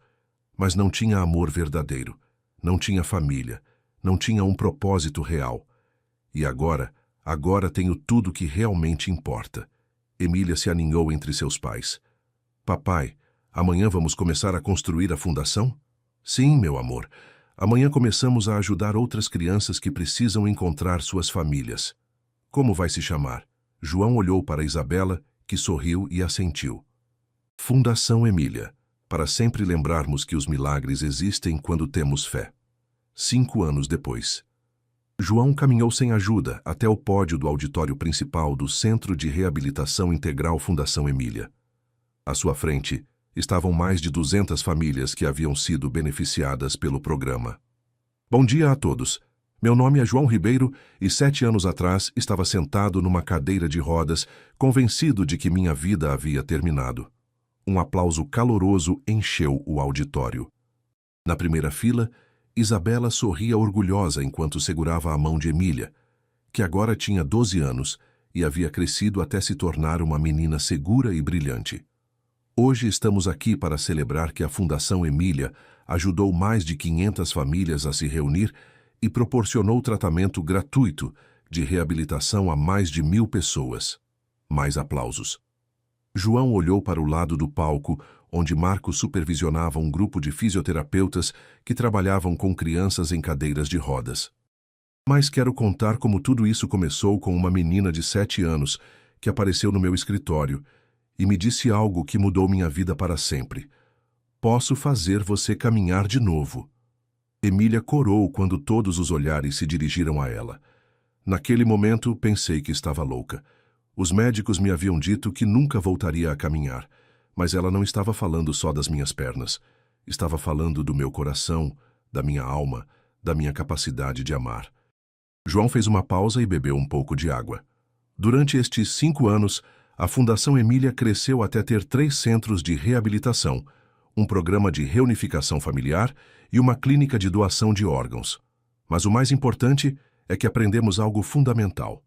mas não tinha amor verdadeiro, não tinha família, não tinha um propósito real. E agora tenho tudo que realmente importa. Emília se aninhou entre seus pais. Papai, amanhã vamos começar a construir a fundação? Sim, meu amor. Amanhã começamos a ajudar outras crianças que precisam encontrar suas famílias. Como vai se chamar? João olhou para Isabela, que sorriu e assentiu. Fundação Emília, para sempre lembrarmos que os milagres existem quando temos fé. 5 anos depois. João caminhou sem ajuda até o pódio do auditório principal do Centro de Reabilitação Integral Fundação Emília. À sua frente estavam mais de 200 famílias que haviam sido beneficiadas pelo programa. Bom dia a todos. Meu nome é João Ribeiro e 7 anos atrás estava sentado numa cadeira de rodas, convencido de que minha vida havia terminado. Um aplauso caloroso encheu o auditório. Na primeira fila, Isabela sorria orgulhosa enquanto segurava a mão de Emília, que agora tinha 12 anos e havia crescido até se tornar uma menina segura e brilhante. Hoje estamos aqui para celebrar que a Fundação Emília ajudou mais de 500 famílias a se reunir e proporcionou tratamento gratuito de reabilitação a mais de 1.000 pessoas. Mais aplausos. João olhou para o lado do palco, onde Marcos supervisionava um grupo de fisioterapeutas que trabalhavam com crianças em cadeiras de rodas. Mas quero contar como tudo isso começou com uma menina de 7 anos que apareceu no meu escritório e me disse algo que mudou minha vida para sempre. Posso fazer você caminhar de novo. Emília corou quando todos os olhares se dirigiram a ela. Naquele momento, pensei que estava louca. Os médicos me haviam dito que nunca voltaria a caminhar, mas ela não estava falando só das minhas pernas. Estava falando do meu coração, da minha alma, da minha capacidade de amar. João fez uma pausa e bebeu um pouco de água. Durante estes 5 anos, a Fundação Emília cresceu até ter 3 centros de reabilitação, um programa de reunificação familiar e uma clínica de doação de órgãos. Mas o mais importante é que aprendemos algo fundamental.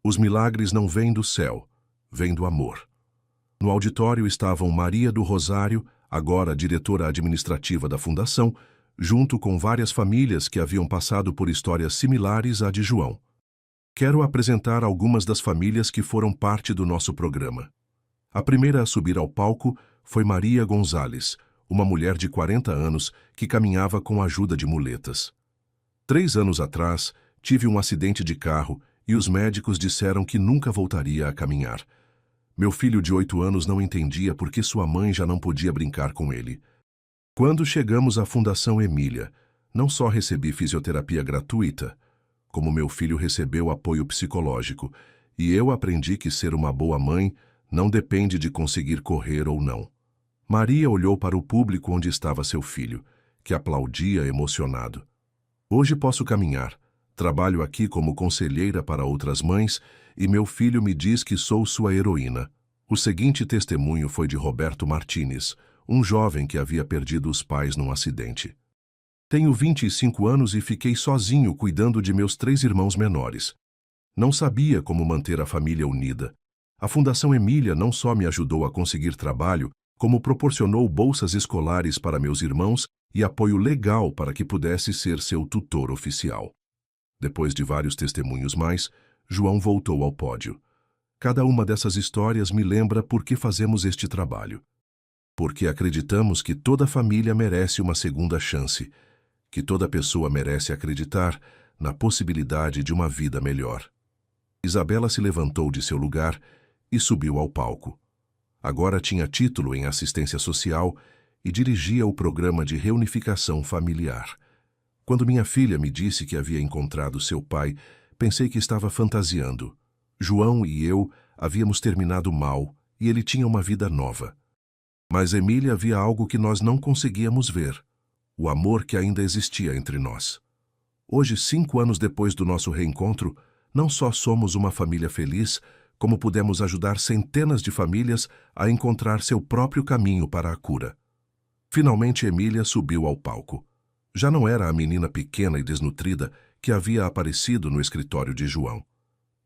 Os milagres não vêm do céu, vêm do amor. No auditório estavam Maria do Rosário, agora diretora administrativa da Fundação, junto com várias famílias que haviam passado por histórias similares à de João. Quero apresentar algumas das famílias que foram parte do nosso programa. A primeira a subir ao palco foi Maria Gonzalez, uma mulher de 40 anos que caminhava com a ajuda de muletas. 3 anos atrás, tive um acidente de carro e os médicos disseram que nunca voltaria a caminhar. Meu filho de 8 anos não entendia por que sua mãe já não podia brincar com ele. Quando chegamos à Fundação Emília, não só recebi fisioterapia gratuita, como meu filho recebeu apoio psicológico, e eu aprendi que ser uma boa mãe não depende de conseguir correr ou não. Maria olhou para o público onde estava seu filho, que aplaudia emocionado. Hoje posso caminhar. Trabalho aqui como conselheira para outras mães e meu filho me diz que sou sua heroína. O seguinte testemunho foi de Roberto Martínez, um jovem que havia perdido os pais num acidente. Tenho 25 anos e fiquei sozinho cuidando de meus 3 irmãos menores. Não sabia como manter a família unida. A Fundação Emília não só me ajudou a conseguir trabalho, como proporcionou bolsas escolares para meus irmãos e apoio legal para que pudesse ser seu tutor oficial. Depois de vários testemunhos mais, João voltou ao pódio. Cada uma dessas histórias me lembra por que fazemos este trabalho. Porque acreditamos que toda família merece uma segunda chance, que toda pessoa merece acreditar na possibilidade de uma vida melhor. Isabela se levantou de seu lugar e subiu ao palco. Agora tinha título em assistência social e dirigia o programa de reunificação familiar. Quando minha filha me disse que havia encontrado seu pai, pensei que estava fantasiando. João e eu havíamos terminado mal e ele tinha uma vida nova. Mas Emília via algo que nós não conseguíamos ver. o amor que ainda existia entre nós. Hoje, 5 anos depois do nosso reencontro, não só somos uma família feliz, como pudemos ajudar centenas de famílias a encontrar seu próprio caminho para a cura. Finalmente, Emília subiu ao palco. Já não era a menina pequena e desnutrida que havia aparecido no escritório de João.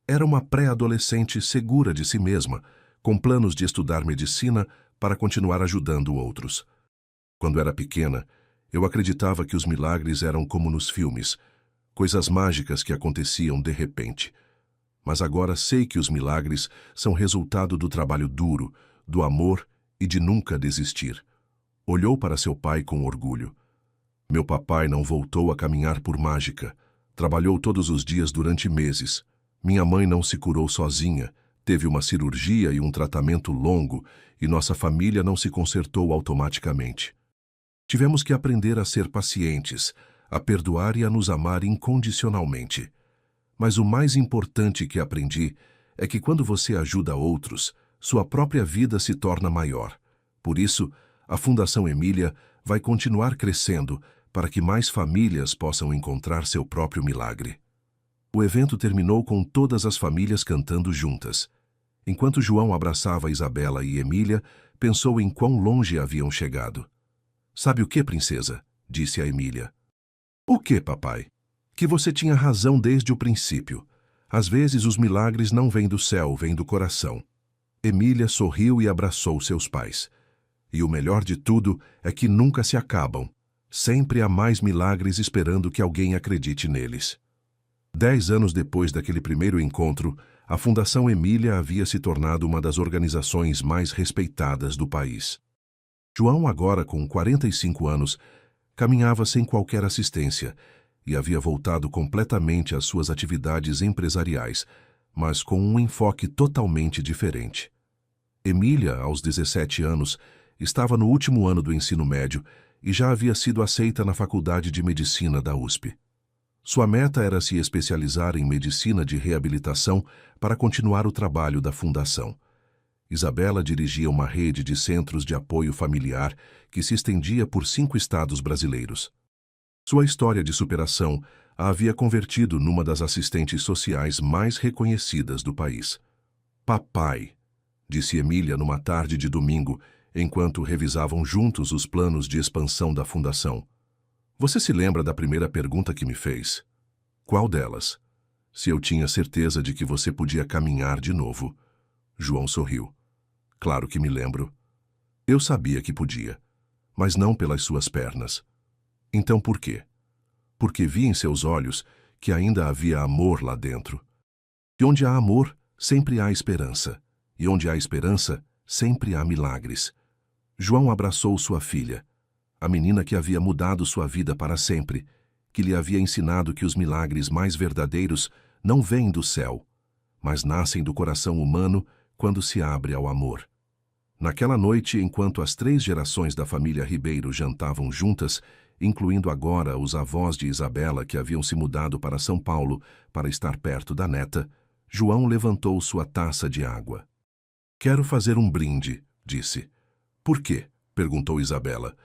Era uma pré-adolescente segura de si mesma, com planos de estudar medicina para continuar ajudando outros. Quando era pequena, eu acreditava que os milagres eram como nos filmes, coisas mágicas que aconteciam de repente. Mas agora sei que os milagres são resultado do trabalho duro, do amor e de nunca desistir. Olhou para seu pai com orgulho. Meu papai não voltou a caminhar por mágica. Trabalhou todos os dias durante meses. Minha mãe não se curou sozinha. Teve uma cirurgia e um tratamento longo, e nossa família não se consertou automaticamente. Tivemos que aprender a ser pacientes, a perdoar e a nos amar incondicionalmente. Mas o mais importante que aprendi é que quando você ajuda outros, sua própria vida se torna maior. Por isso, a Fundação Emília vai continuar crescendo para que mais famílias possam encontrar seu próprio milagre. O evento terminou com todas as famílias cantando juntas. Enquanto João abraçava Isabela e Emília, pensou em quão longe haviam chegado. "Sabe o que, princesa?", disse a Emília. "O que, papai?" "Que você tinha razão desde o princípio. Às vezes os milagres não vêm do céu, vêm do coração." Emília sorriu e abraçou seus pais. "E o melhor de tudo é que nunca se acabam. Sempre há mais milagres esperando que alguém acredite neles." 10 anos depois daquele primeiro encontro, a Fundação Emília havia se tornado uma das organizações mais respeitadas do país. João, agora com 45 anos, caminhava sem qualquer assistência e havia voltado completamente às suas atividades empresariais, mas com um enfoque totalmente diferente. Emília, aos 17 anos, estava no último ano do ensino médio e já havia sido aceita na Faculdade de Medicina da USP. Sua meta era se especializar em medicina de reabilitação para continuar o trabalho da fundação. Isabela dirigia uma rede de centros de apoio familiar que se estendia por 5 estados brasileiros. Sua história de superação a havia convertido numa das assistentes sociais mais reconhecidas do país. "Papai", disse Emília numa tarde de domingo, enquanto revisavam juntos os planos de expansão da fundação. "Você se lembra da primeira pergunta que me fez?" "Qual delas?" "Se eu tinha certeza de que você podia caminhar de novo." João sorriu. "Claro que me lembro. Eu sabia que podia, mas não pelas suas pernas." "Então por quê?" "Porque vi em seus olhos que ainda havia amor lá dentro. E onde há amor, sempre há esperança. E onde há esperança, sempre há milagres." João abraçou sua filha, a menina que havia mudado sua vida para sempre, que lhe havia ensinado que os milagres mais verdadeiros não vêm do céu, mas nascem do coração humano quando se abre ao amor. Naquela noite, enquanto as 3 gerações da família Ribeiro jantavam juntas, incluindo agora os avós de Isabela que haviam se mudado para São Paulo para estar perto da neta, João levantou sua taça de água. "Quero fazer um brinde", disse. "Por quê?", perguntou Isabela.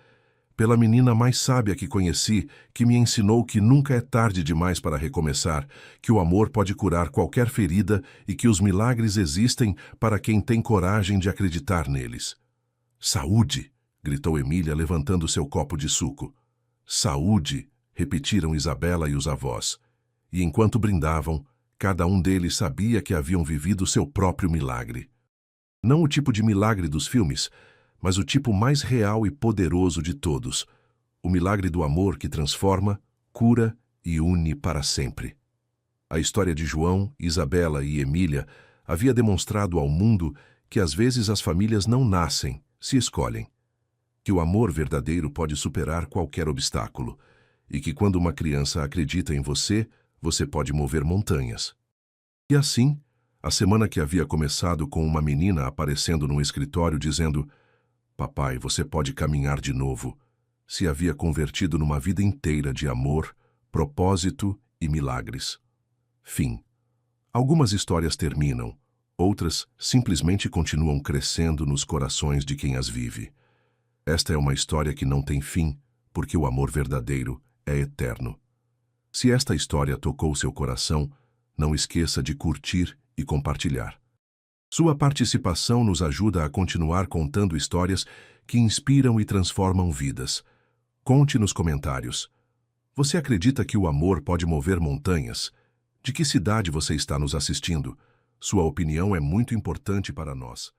"Pela menina mais sábia que conheci, que me ensinou que nunca é tarde demais para recomeçar, que o amor pode curar qualquer ferida e que os milagres existem para quem tem coragem de acreditar neles." "Saúde!", gritou Emília, levantando seu copo de suco. "Saúde!", repetiram Isabela e os avós. E enquanto brindavam, cada um deles sabia que haviam vivido seu próprio milagre. Não o tipo de milagre dos filmes, mas o tipo mais real e poderoso de todos, o milagre do amor que transforma, cura e une para sempre. A história de João, Isabela e Emília havia demonstrado ao mundo que às vezes as famílias não nascem, se escolhem. Que o amor verdadeiro pode superar qualquer obstáculo e que quando uma criança acredita em você, você pode mover montanhas. E assim, a semana que havia começado com uma menina aparecendo no escritório dizendo: "Papai, você pode caminhar de novo", se havia convertido numa vida inteira de amor, propósito e milagres. Fim. Algumas histórias terminam, outras simplesmente continuam crescendo nos corações de quem as vive. Esta é uma história que não tem fim, porque o amor verdadeiro é eterno. Se esta história tocou seu coração, não esqueça de curtir e compartilhar. Sua participação nos ajuda a continuar contando histórias que inspiram e transformam vidas. Conte nos comentários. Você acredita que o amor pode mover montanhas? De que cidade você está nos assistindo? Sua opinião é muito importante para nós.